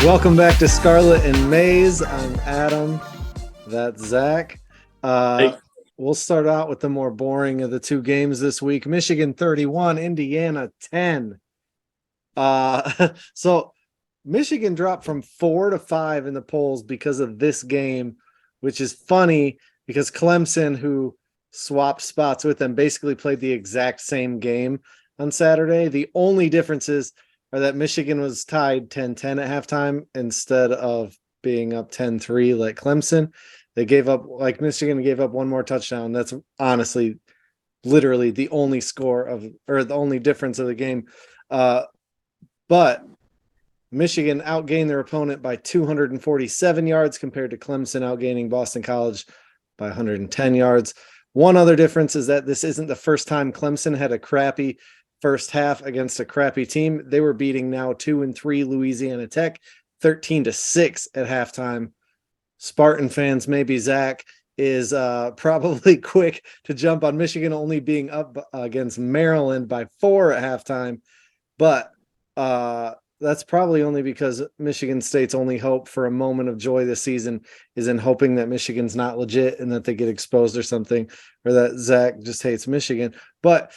Welcome back to Scarlet and Maize. I'm Adam. That's Zack. Hey. We'll start out with the more boring of the two games this week. Michigan 31, Indiana 10. So Michigan dropped from 4 to 5 in the polls because of this game, which is funny because Clemson, who swapped spots with them, basically played the exact same game on Saturday. The only differences are that Michigan was tied 10-10 at halftime instead of being up 10-3 like Clemson. They gave up, like Michigan gave up one more touchdown. That's honestly literally the only score of, or the only difference of the game. But Michigan outgained their opponent by 247 yards compared to Clemson outgaining Boston College by 110 yards. One other difference is that this isn't the first time Clemson had a crappy first half against a crappy team. They were beating now 2-3 Louisiana Tech 13-6 at halftime. Spartan fans, maybe Zack is probably quick to jump on Michigan only being up against Maryland by 4 at halftime. But that's probably only because Michigan State's only hope for a moment of joy this season is in hoping that Michigan's not legit and that they get exposed or something, or that Zack just hates Michigan. But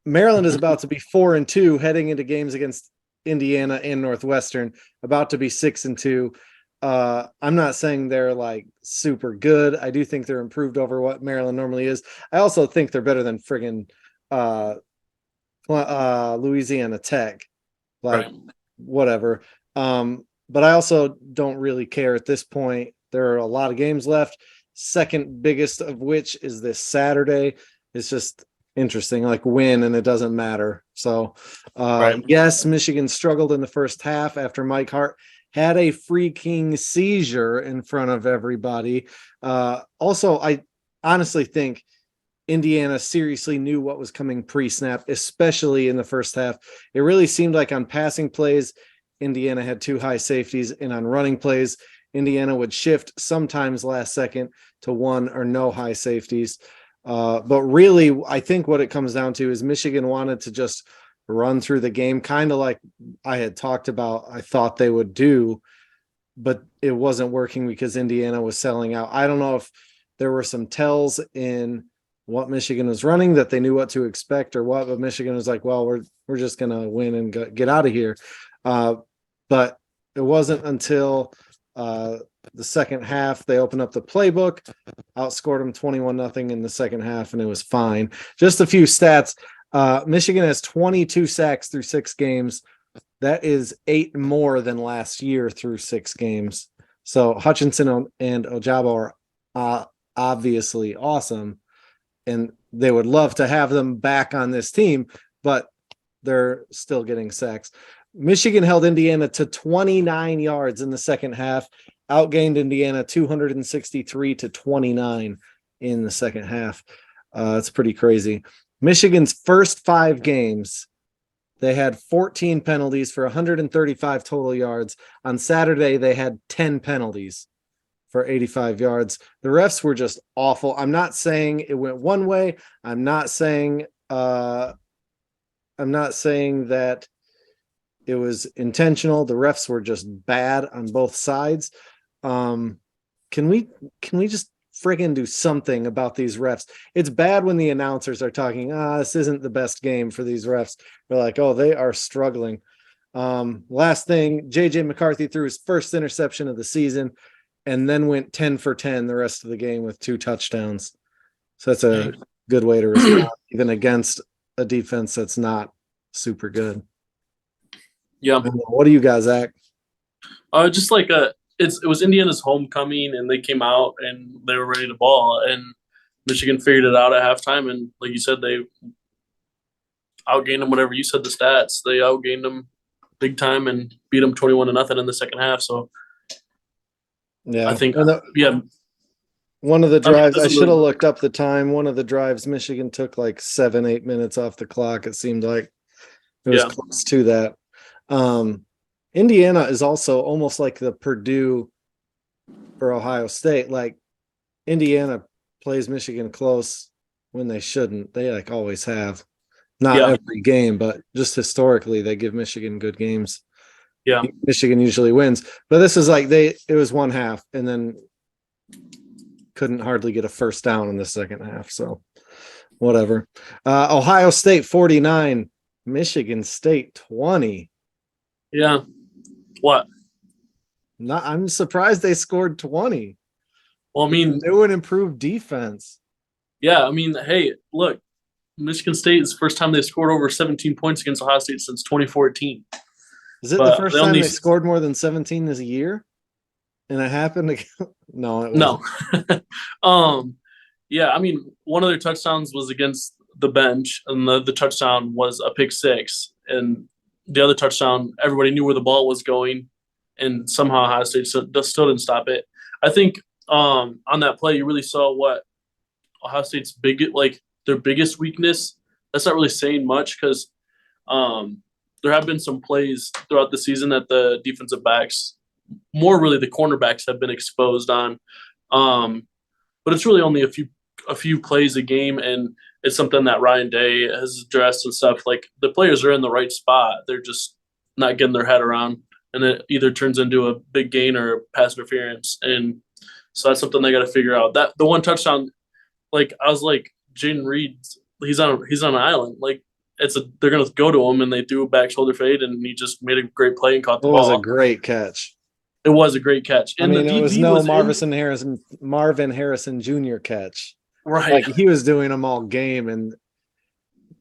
Maryland is about to be 4-2 heading into games against Indiana and Northwestern, about to be 6-2. I'm not saying they're like super good. I do think they're improved over what Maryland normally is. I also think they're better than friggin' Louisiana Tech. Like, right. Whatever. But I also don't really care at this point. There are a lot of games left. Second biggest of which is this Saturday. It's just interesting, like win and it doesn't matter. So right. Yes, Michigan struggled in the first half after Mike Hart had a freaking seizure in front of everybody. Also, I honestly think Indiana seriously knew what was coming pre-snap, especially in the first half. It really seemed like on passing plays, Indiana had 2 high safeties, and on running plays, Indiana would shift sometimes last second to 1 or no high safeties. But really, I think what it comes down to is Michigan wanted to just run through the game, kind of like I had talked about, I thought they would do, but it wasn't working because Indiana was selling out. I don't know if there were some tells in what Michigan was running that they knew what to expect or what, but Michigan was like, well, we're just going to win and get out of here. But it wasn't until the second half they opened up the playbook, outscored them 21-0 in the second half, and it was fine. Just a few stats. Michigan has 22 sacks through 6 games. That is 8 more than last year through 6 games. So Hutchinson and Ojabo are obviously awesome, and they would love to have them back on this team, but they're still getting sacks. Michigan held Indiana to 29 yards in the second half, outgained Indiana 263-29 in the second half. It's pretty crazy. Michigan's first 5 games, they had 14 penalties for 135 total yards. On Saturday, they had 10 penalties for 85 yards. The refs were just awful. I'm not saying it went one way. I'm not saying that it was intentional. The refs were just bad on both sides. Can we just friggin' do something about these refs? It's bad when the announcers are talking, this isn't the best game for these refs. They're like, oh, they are struggling. Last thing, JJ McCarthy threw his first interception of the season and then went 10 for 10 the rest of the game with 2 touchdowns. So that's a good way to respond, even against a defense that's not super good. Yeah. What do you guys act? Just like it was Indiana's homecoming, and they came out and they were ready to ball, and Michigan figured it out at halftime. And like you said, they outgained them. Whatever you said, the stats, they outgained them big time and beat them 21-0 in the second half. So yeah, I think one of the drives, I should have looked up the time. One of the drives, Michigan took like 7-8 minutes off the clock. It seemed like it was close to that. Indiana is also almost like the Purdue for Ohio State. Like Indiana plays Michigan close when they shouldn't. They like always have. Not every game, but just historically, they give Michigan good games. Yeah. Michigan usually wins, but this is like it was one half and then couldn't hardly get a first down in the second half. So whatever. Ohio State 49, Michigan State 20. Yeah. What? I'm surprised they scored 20. Well, I mean, new and improved defense. yeah, I mean, hey, look, Michigan State is the first time they've scored over 17 points against Ohio State since 2014. Is it the first time they scored more than 17 this year? And it happened to no, it wasn't. No. Yeah, I mean, one of their touchdowns was against the bench, and the touchdown was a pick six. And the other touchdown, everybody knew where the ball was going, and somehow Ohio State still didn't stop it. I think on that play, you really saw what Ohio State's their biggest weakness. That's not really saying much because there have been some plays throughout the season that the defensive backs, more really the cornerbacks, have been exposed on. But it's really only a few plays a game, and it's something that Ryan Day has addressed and stuff. Like, the players are in the right spot. They're just not getting their head around, and it either turns into a big gain or pass interference. And so that's something they got to figure out. That the one touchdown, like, I was like, Jaden Reed, he's on an island. Like, they're gonna go to him, and they threw a back shoulder fade, and he just made a great play and caught the ball. It was a great catch. It was a great catch. And it was no Marvin Harrison Jr. catch. Right. Like, he was doing them all game, and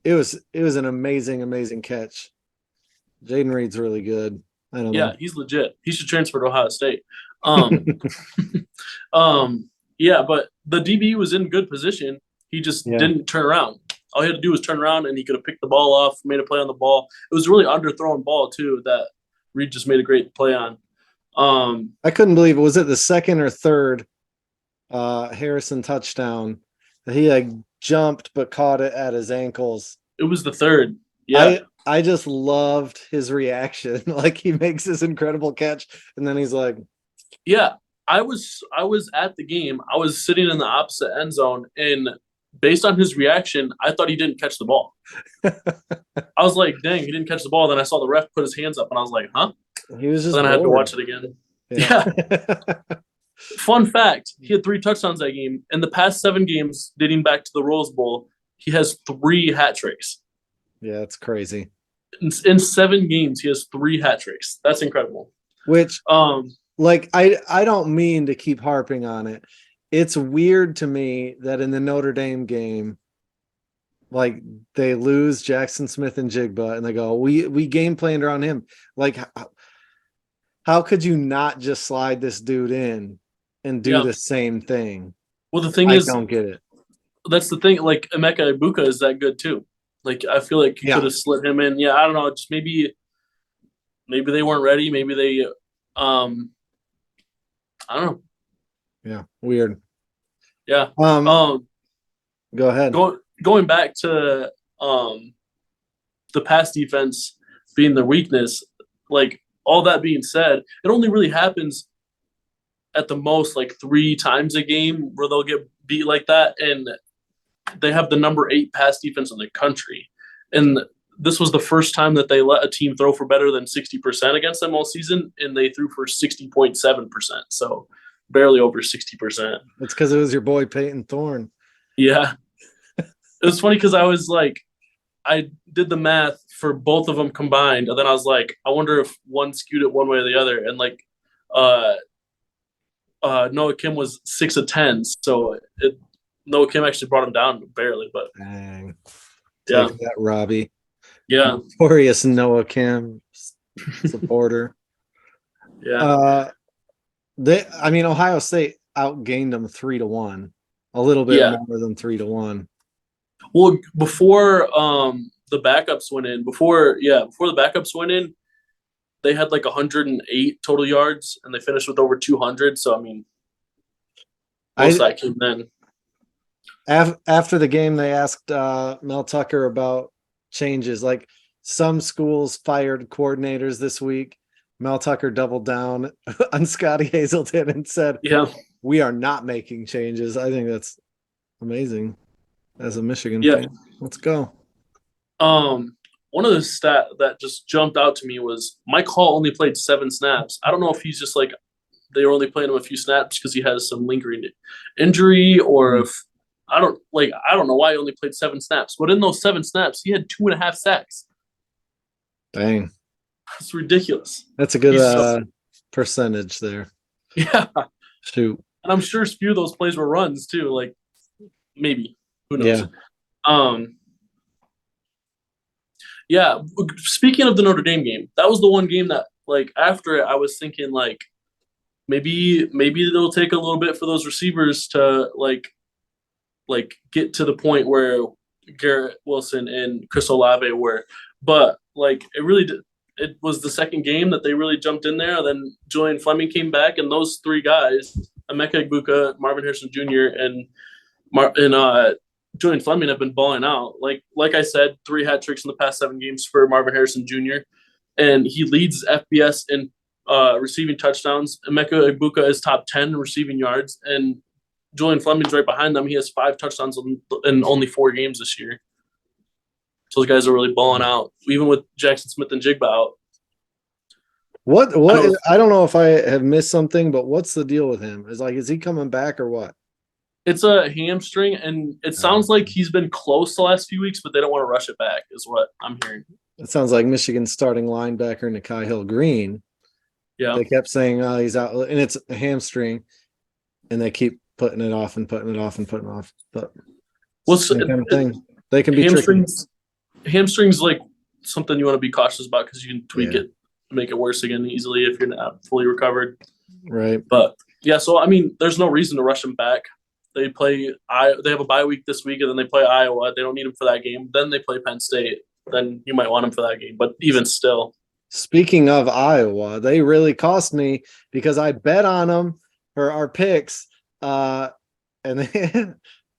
it was an amazing catch. Jaden Reed's really good. I don't know. Yeah, he's legit. He should transfer to Ohio State. Yeah, but the DB was in good position. He just didn't turn around. All he had to do was turn around, and he could have picked the ball off, made a play on the ball. It was a really underthrown ball too that Reed just made a great play on. I couldn't believe it. Was it the second or third Harrison touchdown that he jumped but caught it at his ankles? It was the third. Yeah. I just loved his reaction. Like, he makes this incredible catch, and then he's like, yeah, I was at the game. I was sitting in the opposite end zone, and based on his reaction, I thought he didn't catch the ball. I was like, dang, he didn't catch the ball. Then I saw the ref put his hands up, and I was like, huh? He was just then I had to watch it again. Yeah. Fun fact, he had 3 touchdowns that game. In the past 7 games, dating back to the Rose Bowl, he has 3 hat tricks. Yeah, it's crazy. In 7 games, he has 3 hat tricks. That's incredible. Which, I don't mean to keep harping on it. It's weird to me that in the Notre Dame game, like, they lose Jackson Smith and Jigba, and they go, we game planned around him. Like, how could you not just slide this dude in and do the same thing? Well, the thing is, I don't get it. That's the thing. Like, Emeka Ibuka is that good too. Like, I feel like you could have slid him in. Yeah, I don't know. Just maybe they weren't ready. Maybe they, I don't know. Yeah, weird. Yeah. Go ahead. Going back to the pass defense being their weakness, like, all that being said, it only really happens at the most like 3 times a game where they'll get beat like that, and they have the number 8 pass defense in the country. And this was the first time that they let a team throw for better than 60% against them all season, and they threw for 60.7%. So barely over 60%. It's because it was your boy Peyton Thorne. Yeah. It was funny because I was like, I did the math for both of them combined, and then I was like, I wonder if one skewed it one way or the other. And like, Noah Kim was 6 of 10, so Noah Kim actually brought him down barely. But dang, yeah, take that, Robbie. Yeah, notorious Noah Kim supporter. Yeah. Ohio State outgained them 3-1, a little bit more than 3-1. Well, before the backups went in, before the backups went in, they had like 108 total yards, and they finished with over 200. So, I mean, most of that came then. After the game, they asked Mel Tucker about changes. Like, some schools fired coordinators this week. Mel Tucker doubled down on Scotty Hazelton and said, we are not making changes. I think that's amazing as a Michigan fan. Let's go. one of the stat that just jumped out to me was Mike Hall only played 7 snaps. I don't know if he's just like they were only playing him a few snaps because he has some lingering injury, or if I don't know why he only played 7 snaps. But in those 7 snaps, he had 2.5 sacks. Dang, It's ridiculous. that's a good percentage there. Yeah, Shoot, and I'm sure a few of those plays were runs too. Like maybe, who knows? yeah. Yeah. Speaking of the Notre Dame game, that was the one game that like after it, I was thinking like maybe it'll take a little bit for those receivers to like get to the point where Garrett Wilson and Chris Olave were, but like it really did. It was the second game that they really jumped in there. Then Julian Fleming came back, and those 3 guys, Emeka Egbuka, Marvin Harrison Jr., and Julian Fleming have been balling out. Like I said, 3 hat tricks in the past 7 games for Marvin Harrison Jr., and he leads FBS in receiving touchdowns. Emeka Egbuka is top 10 in receiving yards, and Julian Fleming's right behind them. He has 5 touchdowns in only 4 games this year. So those guys are really balling out, even with Jackson Smith and Jigba out. What I don't know if I have missed something, but what's the deal with him? Is he coming back or what? It's a hamstring, and it sounds like he's been close the last few weeks, but they don't want to rush it back, is what I'm hearing. It sounds like Michigan's starting linebacker Nikhai Hill-Green. Yeah. They kept saying, oh, he's out, and it's a hamstring, and they keep putting it off and putting it off and putting it off. But same kind of thing. They can be hamstrings. Hamstrings like something you want to be cautious about because you can tweak it to make it worse again easily if you're not fully recovered. Right. But yeah, so I mean, there's no reason to rush him back. They have a bye week this week, and then they play Iowa. They don't need him for that game. Then they play Penn State. Then you might want him for that game. But even still. Speaking of Iowa, they really cost me because I bet on them for our picks. And they,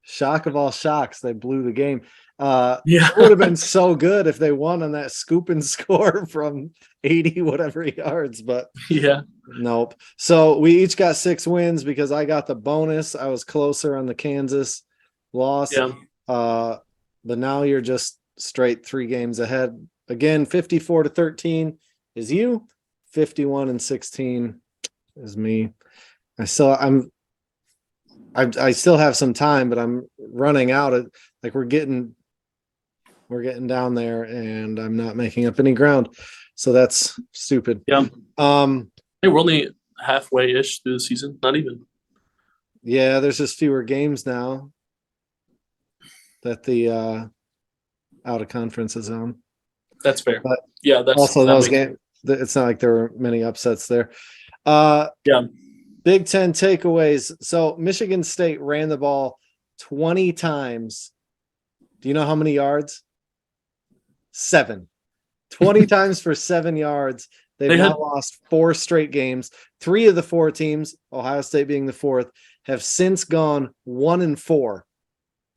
shock of all shocks, they blew the game. It would have been so good if they won on that scoop and score from 80 whatever yards, but nope. So we each got 6 wins because I got the bonus. I was closer on the Kansas loss. But now you're just straight 3 games ahead. Again, 54-13 is you, 51-16 is me. I still have some time, but I'm running out of we're getting down there, and I'm not making up any ground. So that's stupid. Yeah. Hey, we're only halfway-ish through the season. Not even. Yeah, there's just fewer games now that the out of conference is on. That's fair. But yeah, that's also those games. It's not like there were many upsets there. Big Ten takeaways. So Michigan State ran the ball 20 times. Do you know how many yards? 7. 20 times for 7 yards. They've now lost 4 straight games. 3 of the 4 teams, Ohio State being the 4th, have since gone 1-4.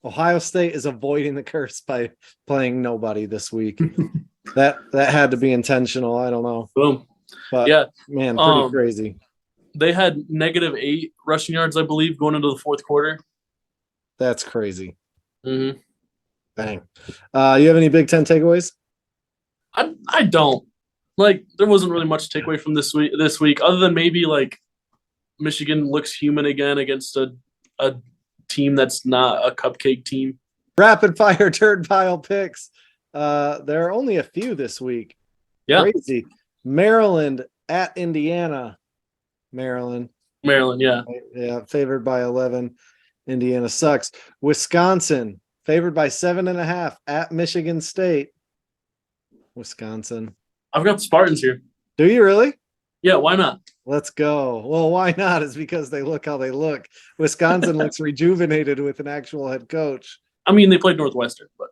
Ohio State is avoiding the curse by playing nobody this week. that had to be intentional. I don't know. Boom. But yeah, man, pretty crazy. They had -8 rushing yards, I believe, going into the 4th quarter. That's crazy. Mm-hmm. Dang. You have any Big Ten takeaways? I don't. There wasn't really much to take away from this week, other than maybe Michigan looks human again against a team that's not a cupcake team. Rapid fire turd pile picks. There are only a few this week. Yeah. Crazy. Maryland at Indiana. Maryland, yeah. Yeah, favored by 11. Indiana sucks. Wisconsin, favored by 7.5 at Michigan State. Wisconsin. I've got the Spartans here. Do you really? Yeah, why not? Let's go. Well, why not? Is because they look how they look. Wisconsin looks rejuvenated with an actual head coach. I mean, they played Northwestern, but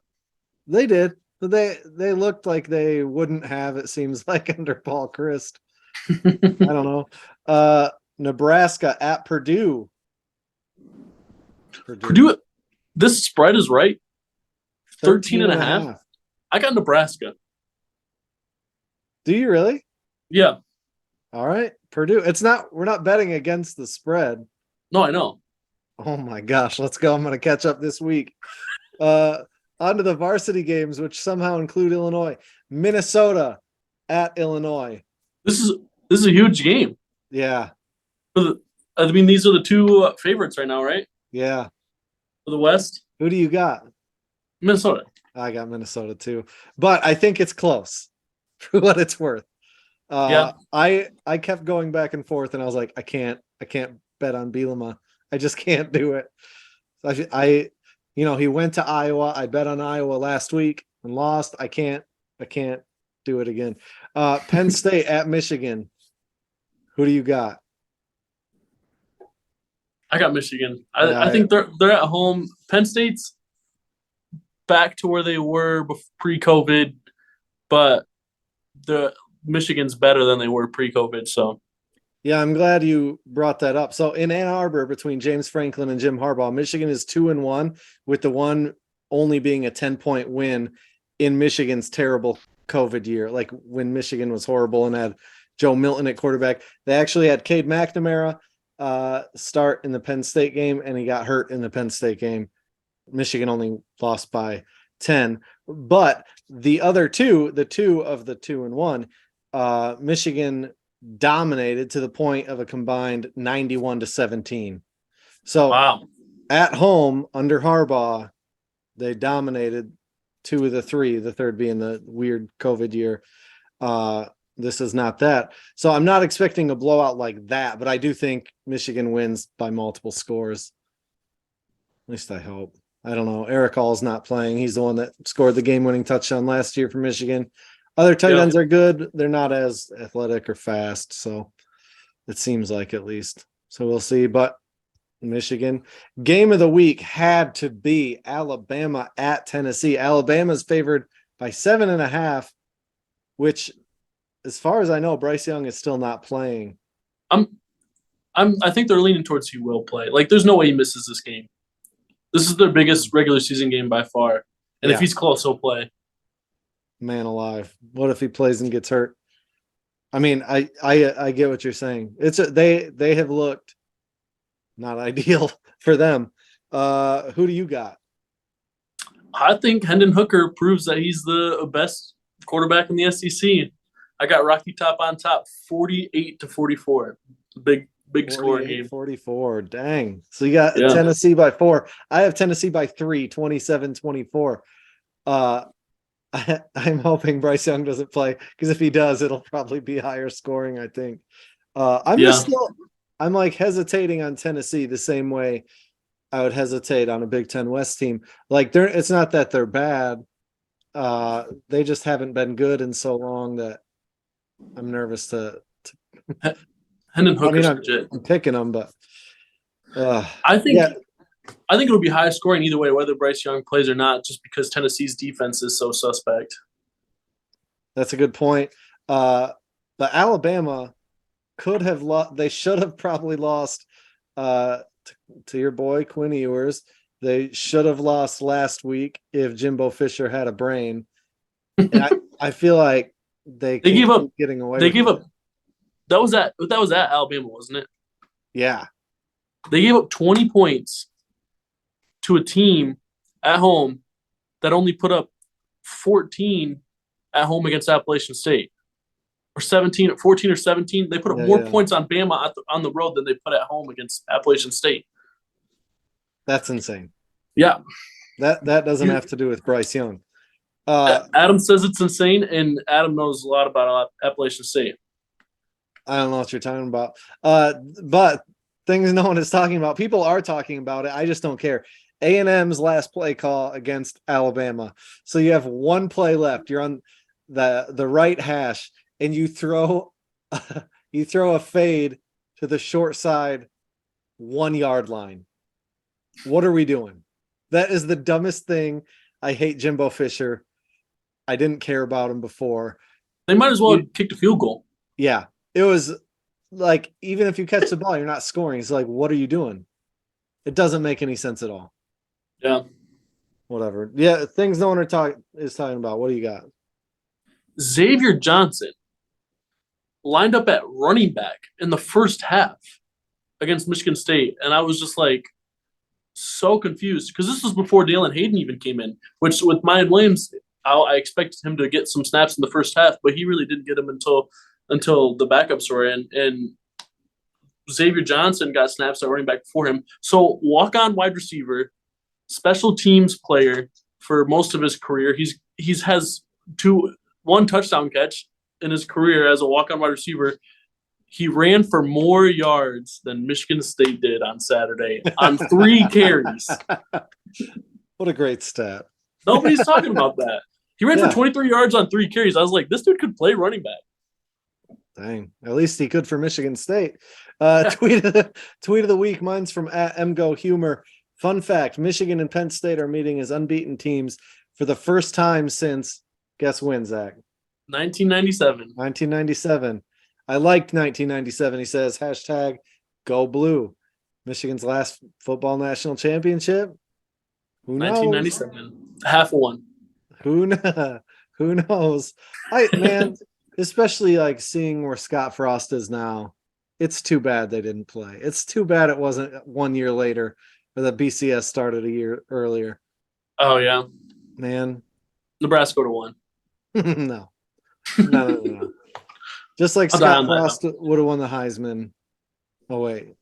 they did. They looked like they wouldn't have, it seems like, under Paul Chryst. I don't know. Nebraska at Purdue. Purdue, this spread is right. 13.5. I got Nebraska. Do you really? Yeah. All right. Purdue. We're not betting against the spread. No, I know. Oh my gosh. Let's go. I'm going to catch up this week. On to the varsity games, which somehow include Illinois. Minnesota at Illinois. This is a huge game. Yeah. I mean, these are the two favorites right now, right? Yeah. For the West. Who do you got? Minnesota. I got Minnesota too, but I think it's close for what it's worth. Yeah. I kept going back and forth, and I was like, I can't bet on Bielema. I just can't do it. So he went to Iowa. I bet on Iowa last week and lost. I can't do it again. Penn State at Michigan. Who do you got? I got Michigan. I think they're at home. Penn State's back to where they were pre-COVID, but the Michigan's better than they were pre-COVID. So, yeah, I'm glad you brought that up. So in Ann Arbor, between James Franklin and Jim Harbaugh, Michigan is 2-1, with the one only being a 10-point win in Michigan's terrible COVID year, like when Michigan was horrible and had Joe Milton at quarterback. They actually had Cade McNamara start in the Penn State game, and he got hurt in the Penn State game. Michigan only lost by 10, but the other two, the two of the 2-1, Michigan dominated to the point of a combined 91-17. So wow. At home under Harbaugh, they dominated two of the three, the third being the weird COVID year. This is not that. So I'm not expecting a blowout like that, but I do think Michigan wins by multiple scores. At least I hope. I don't know. Eric Hall's not playing. He's the one that scored the game-winning touchdown last year for Michigan. Other tight ends are good. They're not as athletic or fast, so it seems like, at least. So we'll see. But Michigan. Game of the week had to be Alabama at Tennessee. Alabama's favored by 7.5, which, as far as I know, Bryce Young is still not playing. I think they're leaning towards he will play. Like, there's no way he misses this game. This is their biggest regular season game by far. And if he's close, he'll play. Man alive. What if he plays and gets hurt? I mean, I get what you're saying. They have looked not ideal for them. Who do you got? I think Hendon Hooker proves that he's the best quarterback in the SEC. I got Rocky Top on top, 48-44. Big scoring game. 44. Dang. So you got Tennessee by 4. I have Tennessee by 3, 27-24. I'm hoping Bryce Young doesn't play, because if he does, it'll probably be higher scoring, I think. I'm like hesitating on Tennessee the same way I would hesitate on a Big Ten West team. Like, it's not that they're bad. They just haven't been good in so long that I'm nervous to Hendon Hooker's legit. I'm picking them, but I think it'll be high scoring either way, whether Bryce Young plays or not, just because Tennessee's defense is so suspect. That's a good point. But Alabama could have lost. They should have probably lost to your boy Quinn Ewers. They should have lost last week if Jimbo Fisher had a brain. And I feel like they gave up getting away. They gave up. That was at Alabama, wasn't it? Yeah. They gave up 20 points to a team at home that only put up 14 at home against Appalachian State. Or 14 or 17. They put up more points on Bama on the road than they put at home against Appalachian State. That's insane. Yeah. That doesn't have to do with Bryce Young. Adam says it's insane, and Adam knows a lot about Appalachian State. I don't know what you're talking about. But things no one is talking about. People are talking about it. I just don't care. A&M's last play call against Alabama. So you have one play left. You're on the right hash, and you throw a fade to the short side 1 yard line. What are we doing? That is the dumbest thing. I hate Jimbo Fisher. I didn't care about him before. They might as well have kicked a field goal. Yeah. It was like, even if you catch the ball, you're not scoring. It's like, what are you doing? It doesn't make any sense at all. Yeah. Whatever. Yeah, things no one is talking about. What do you got? Xavier Johnson lined up at running back in the first half against Michigan State, and I was just like, so confused because this was before Dalen Hayden even came in, which with Mayan Williams, I expected him to get some snaps in the first half, but he really didn't get them until the backups were in. And Xavier Johnson got snaps at running back before him. So walk-on wide receiver, special teams player for most of his career. He's has one touchdown catch in his career as a walk-on wide receiver. He ran for more yards than Michigan State did on Saturday on 3 carries. What a great stat. Nobody's talking about that. He ran for 23 yards on 3 carries. I was like, this dude could play running back. Dang. At least he could for Michigan State. Tweet of the week. Mine's from @MGoHumor. Fun fact, Michigan and Penn State are meeting as unbeaten teams for the first time since, guess when, Zach? 1997. 1997. I liked 1997. He says, #Go Blue. Michigan's last football national championship. Who knows? 1997. Half of one. Who knows? Man, especially like seeing where Scott Frost is now. It's too bad they didn't play. It's too bad it wasn't 1 year later or the BCS started a year earlier. Oh, yeah. Man. Nebraska would have won. No. Just like Scott Frost would have won the Heisman. Oh, wait.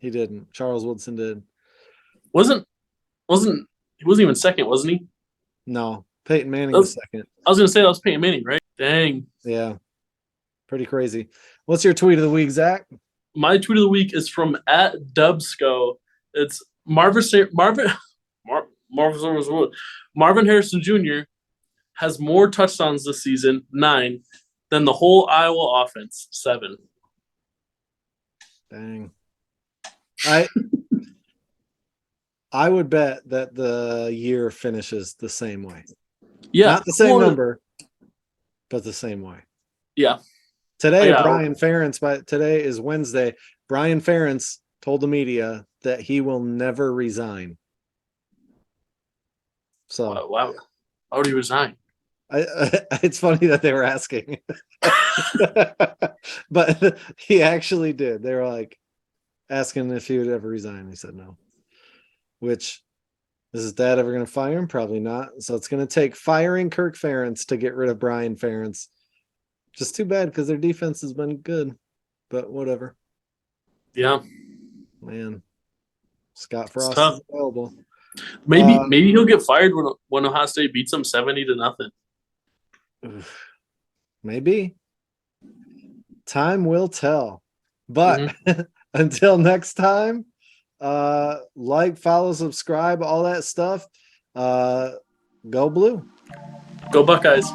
He didn't. Charles Woodson did. He wasn't even second, wasn't he? No. Peyton Manning was second. I was going to say that was Peyton Manning, right? Dang. Yeah. Pretty crazy. What's your tweet of the week, Zach? My tweet of the week is from @Dubsco. It's Marvin Harrison Jr. has more touchdowns this season, 9, than the whole Iowa offense, 7. Dang. I would bet that the year finishes the same way. Yeah. Not the same number, but the same way. Yeah. Today, Brian Ferentz, today is Wednesday. Brian Ferentz told the media that he will never resign. So, wow. How would he resign? It's funny that they were asking, but he actually did. They were like asking if he would ever resign. He said no. Which, is his dad ever going to fire him? Probably not. So it's going to take firing Kirk Ferentz to get rid of Brian Ferentz. Just too bad because their defense has been good, but whatever. Yeah, man. Scott Frost is available. Maybe he'll get fired when Ohio State beats them 70-0. Maybe. Time will tell. But until next time, like, follow, subscribe, all that stuff. Go Blue. Go Buckeyes.